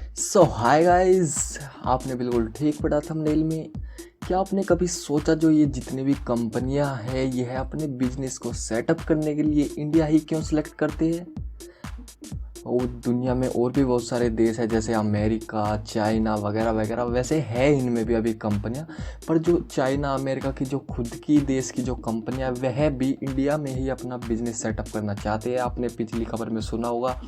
Hi guys, आपने बिल्कुल ठीक पढ़ा थंबनेल में। क्या आपने कभी सोचा जो ये जितनी भी कंपनियां हैं ये है अपने बिजनेस को सेटअप करने के लिए इंडिया ही क्यों सिलेक्ट करते हैं? और दुनिया में और भी बहुत सारे देश हैं जैसे अमेरिका, चाइना वगैरह वगैरह। वैसे है इनमें भी अभी कंपनियां, पर जो चाइना अमेरिका की जो खुद की देश की जो कंपनियां वह भी इंडिया में ही अपना बिजनेस सेटअप करना चाहते हैं। आपने पिछली खबर में सुना होगा,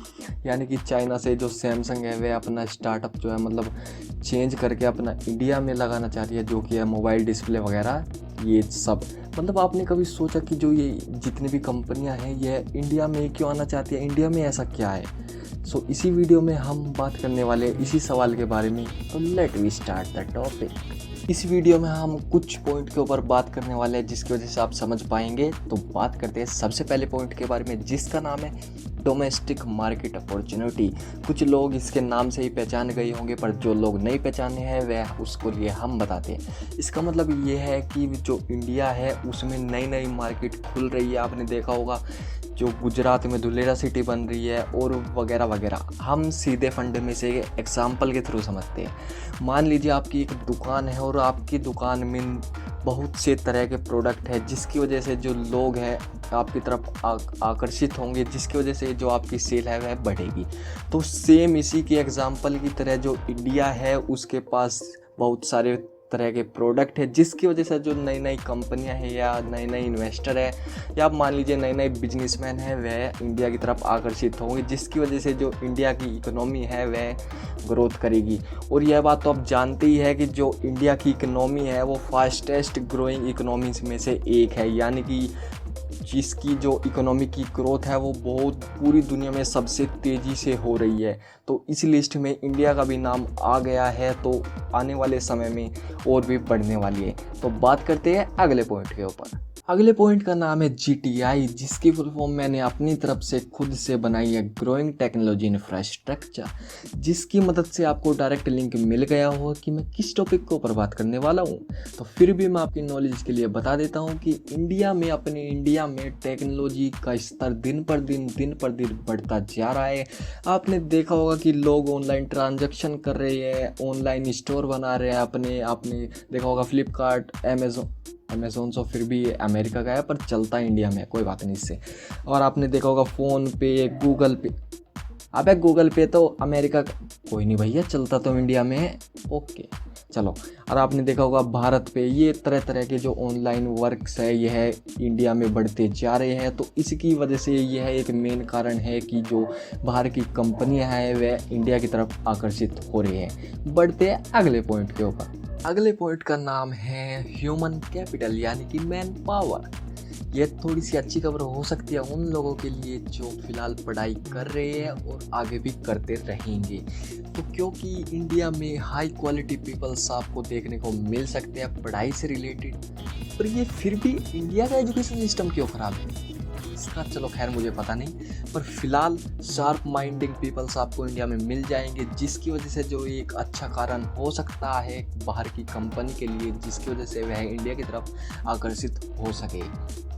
यानी कि चाइना से जो सैमसंग है वह अपना स्टार्टअप जो है मतलब चेंज करके अपना इंडिया में लगाना चाह रही है, जो कि है मोबाइल डिस्प्ले वगैरह ये सब। मतलब आपने कभी सोचा कि जो ये जितनी भी कंपनियां हैं ये इंडिया में क्यों आना चाहती है? इंडिया में ऐसा क्या है? इसी वीडियो में हम बात करने वाले इसी सवाल के बारे में। तो let we start the topic. इस वीडियो में हम कुछ पॉइंट के ऊपर बात करने वाले हैं जिसकी वजह से आप समझ पाएंगे। तो बात करते हैं सबसे पहले पॉइंट के बारे में जिसका नाम है डोमेस्टिक मार्केट अपॉर्चुनिटी। कुछ लोग इसके नाम से ही पहचान गए होंगे, पर जो लोग नहीं पहचाने हैं वह उसको लिए हम बताते हैं। इसका मतलब ये है कि जो इंडिया है उसमें नई नई मार्केट खुल रही है। आपने देखा होगा जो गुजरात में धुलेरा सिटी बन रही है और वगैरह वगैरह। हम सीधे फंड में से एग्जाम्पल के थ्रू समझते हैं। मान लीजिए आपकी एक दुकान है और आपकी दुकान में बहुत से तरह के प्रोडक्ट है जिसकी वजह से जो लोग हैं आपकी तरफ आकर्षित होंगे, जिसकी वजह से जो आपकी सेल है वह बढ़ेगी। तो सेम इसी के एग्जाम्पल की तरह जो इंडिया है उसके पास बहुत सारे तरह के प्रोडक्ट है जिसकी वजह से जो नई नई कंपनियां हैं या नए नए इन्वेस्टर है या आप मान लीजिए नए नए बिजनेसमैन हैं वह इंडिया की तरफ आकर्षित होंगे, जिसकी वजह से जो इंडिया की इकोनॉमी है वह ग्रोथ करेगी। और यह बात तो आप जानते ही है कि जो इंडिया की इकोनॉमी है वो फास्टेस्ट ग्रोइंग इकोनॉमीज में से एक है, यानी कि जिसकी जो इकोनॉमी की ग्रोथ है वो बहुत पूरी दुनिया में सबसे तेज़ी से हो रही है। तो इस लिस्ट में इंडिया का भी नाम आ गया है, तो आने वाले समय में और भी बढ़ने वाली है। तो बात करते हैं अगले पॉइंट के ऊपर। अगले पॉइंट का नाम है GTI, जिसकी फुल फॉर्म मैंने अपनी तरफ से खुद से बनाई है, ग्रोइंग टेक्नोलॉजी इंफ्रास्ट्रक्चर, जिसकी मदद से आपको डायरेक्ट लिंक मिल गया होगा कि मैं किस टॉपिक के ऊपर बात करने वाला हूँ। तो फिर भी मैं आपकी नॉलेज के लिए बता देता हूँ कि अपने इंडिया में टेक्नोलॉजी का स्तर दिन पर दिन बढ़ता जा रहा है। आपने देखा होगा कि लोग ऑनलाइन ट्रांजैक्शन कर रहे हैं, ऑनलाइन स्टोर बना रहे हैं अपने। आपने देखा होगा फ्लिपकार्ट, अमेज़ोन तो फिर भी अमेरिका का है पर चलता है इंडिया में, कोई बात नहीं इससे। और आपने देखा होगा फ़ोन पे, गूगल पे। अबे गूगल पे तो अमेरिका का, कोई नहीं भैया चलता तो इंडिया में है। ओके चलो। और आपने देखा होगा भारत पे। ये तरह तरह के जो ऑनलाइन वर्क्स है यह इंडिया में बढ़ते जा रहे हैं। तो इसकी वजह से यह एक मेन कारण है कि जो बाहर की कंपनियां हैं वह इंडिया की तरफ आकर्षित हो रही हैं। बढ़ते हैं अगले पॉइंट के ऊपर। अगले पॉइंट का नाम है ह्यूमन कैपिटल, यानी कि मैन पावर। ये थोड़ी सी अच्छी खबर हो सकती है उन लोगों के लिए जो फिलहाल पढ़ाई कर रहे हैं और आगे भी करते रहेंगे। तो क्योंकि इंडिया में हाई क्वालिटी पीपल्स आपको देखने को मिल सकते हैं पढ़ाई से रिलेटेड, पर ये फिर भी इंडिया का एजुकेशन सिस्टम क्यों ख़राब है इसका चलो खैर मुझे पता नहीं, पर फिलहाल शार्प माइंडिंग पीपल्स आपको इंडिया में मिल जाएंगे, जिसकी वजह से जो एक अच्छा कारण हो सकता है बाहर की कंपनी के लिए, जिसकी वजह से वह इंडिया की तरफ आकर्षित हो सके।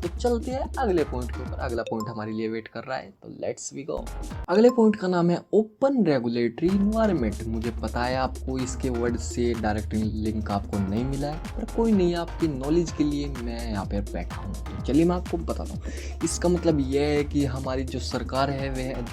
तो चलते हैं अगले पॉइंट के ऊपर। अगला पॉइंट हमारे लिए वेट कर रहा है, तो लेट्स वी गो। अगले पॉइंट का नाम है ओपन रेगुलेटरी इन्वायरमेंट। मुझे पता है आपको इसके वर्ड से डायरेक्ट लिंक आपको नहीं मिला है, पर कोई नहीं, आपकी नॉलेज के लिए मैं यहाँ पर बैठा हूँ। तो चलिए मैं आपको बताता हूँ। इसका मतलब यह है कि हमारी जो सरकार है वह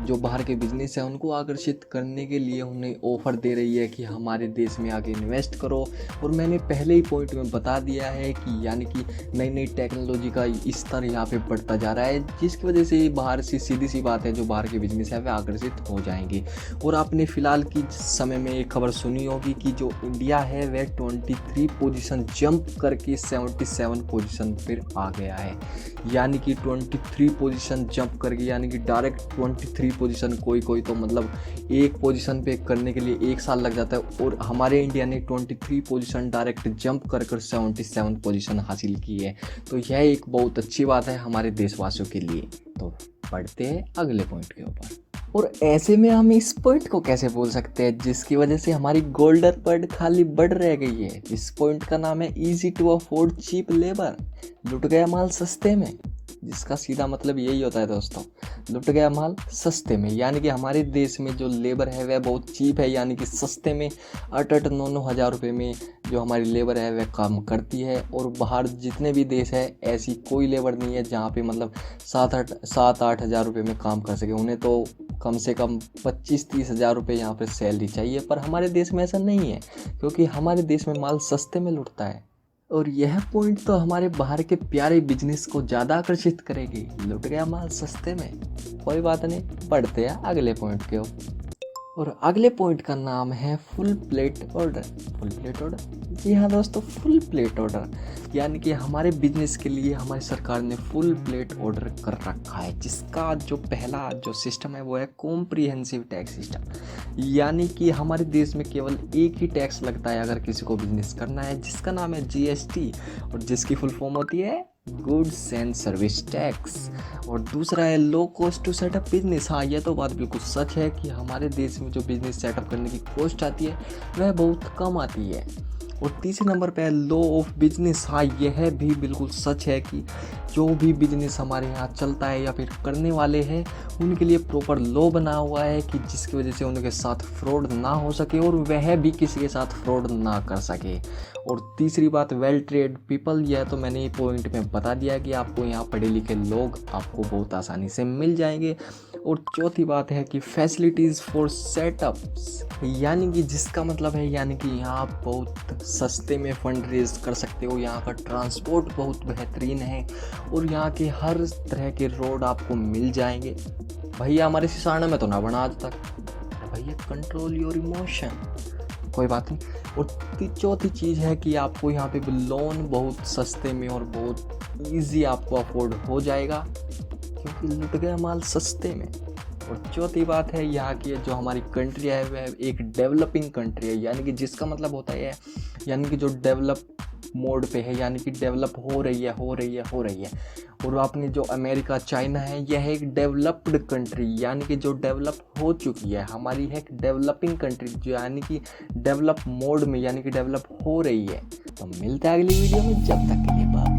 जो बाहर के बिजनेस है उनको आकर्षित करने के लिए उन्हें ऑफ़र दे रही है कि हमारे देश में आके इन्वेस्ट करो। और मैंने पहले ही पॉइंट में बता दिया है कि यानी कि नई नई टेक्नोलॉजी का स्तर यहाँ पे बढ़ता जा रहा है, जिसकी वजह से बाहर से सीधी सी बात है जो बाहर के बिजनेस है वह आकर्षित हो जाएंगे। और आपने फ़िलहाल की समय में एक खबर सुनी होगी कि जो इंडिया है वह 23 पोजीशन जंप करके 77 पोजीशन पर आ गया है। यानी कि 23 पोजीशन जंप करके, यानी कि डायरेक्ट 23 पोजीशन। कोई तो मतलब एक पोजीशन पे करने के लिए 1 साल लग जाता है, और हमारे इंडिया ने 23 पोजीशन डायरेक्ट जंप कर 77 पोजीशन हासिल की है। तो यह एक बहुत अच्छी बात है हमारे देशवासियों के लिए। तो बढ़ते हैं अगले पॉइंट के ऊपर। और ऐसे में हम इस पॉइंट को कैसे बोल सकते हैं जिसकी वजह से हमारी गोल्डन पॉइंट खाली बढ़ रह गई है। इस पॉइंट का नाम है easy to afford cheap labour. लुट गया माल सस्ते में, जिसका सीधा मतलब यही होता है दोस्तों, लुट गया माल सस्ते में। यानी कि हमारे देश में जो लेबर है वह बहुत चीप है, यानी कि सस्ते में 8-9 हज़ार रुपये में जो हमारी लेबर है वह काम करती है। और बाहर जितने भी देश है ऐसी कोई लेबर नहीं है जहाँ पे मतलब 7-8 हज़ार रुपये में काम कर सके। उन्हें तो कम से कम 25-30 हज़ार रुपये यहाँ पर सैलरी चाहिए, पर हमारे देश में ऐसा नहीं है क्योंकि हमारे देश में माल सस्ते में लुटता है। और यह पॉइंट तो हमारे बाहर के प्यारे बिजनेस को ज़्यादा आकर्षित करेगी। लुट गया माल सस्ते में, कोई बात नहीं, बढ़ते हैं अगले पॉइंट के ओर। और अगले पॉइंट का नाम है full plate order. Full plate order, जी हाँ दोस्तों, फुल प्लेट ऑर्डर यानी कि हमारे बिजनेस के लिए हमारी सरकार ने फुल प्लेट ऑर्डर कर रखा है, जिसका जो पहला जो सिस्टम है वो है कॉम्प्रिहेंसिव टैक्स सिस्टम। यानी कि हमारे देश में केवल एक ही टैक्स लगता है अगर किसी को बिजनेस करना है, जिसका नाम है जीएसटी, और जिसकी फुल फॉर्म होती है गुड्स एंड सर्विस टैक्स। और दूसरा है low cost to setup business. हाँ, यह तो बात बिल्कुल सच है कि हमारे देश में जो बिजनेस सेटअप करने की कॉस्ट आती है वह बहुत कम आती है। और तीसरे नंबर पे है लॉ ऑफ बिजनेस। हाँ, यह भी बिल्कुल सच है कि जो भी बिजनेस हमारे यहाँ चलता है या फिर करने वाले हैं उनके लिए प्रॉपर लॉ बना हुआ है कि जिसकी वजह से उनके साथ फ्रॉड ना हो सके और वह भी किसी के साथ फ्रॉड ना कर सके। और तीसरी बात, वेल ट्रेड पीपल। यह तो मैंने पॉइंट में बता दिया कि आपको यहाँ पढ़े लिखे लोग आपको बहुत आसानी से मिल जाएंगे। और चौथी बात है कि फैसिलिटीज़ फॉर सेटअप्स, यानी कि जिसका मतलब है यानी कि यहाँ आप बहुत सस्ते में फंड रेज कर सकते हो। यहाँ का ट्रांसपोर्ट बहुत बेहतरीन है और यहाँ के हर तरह के रोड आपको मिल जाएंगे। भैया हमारे सिसाना में तो ना बना आज तक, भैया कंट्रोल योर इमोशन, कोई बात नहीं। और चौथी चीज़ है कि आपको यहाँ पे लोन बहुत सस्ते में और बहुत इजी आपको अफोर्ड हो जाएगा क्योंकि लुट गया माल सस्ते में। और चौथी बात है यहाँ की जो हमारी कंट्री है वह एक डेवलपिंग कंट्री है, यानी कि जिसका मतलब होता है यानी कि जो डेवलप मोड पे है, यानी कि डेवलप हो रही है। और आपने जो अमेरिका चाइना है यह है एक डेवलप्ड कंट्री, यानी कि जो डेवलप हो चुकी है। हमारी है एक डेवलपिंग कंट्री जो यानी कि डेवलप मोड में, यानी कि डेवलप हो रही है। तो मिलते हैं अगली वीडियो में, जब तक के लिए बाय।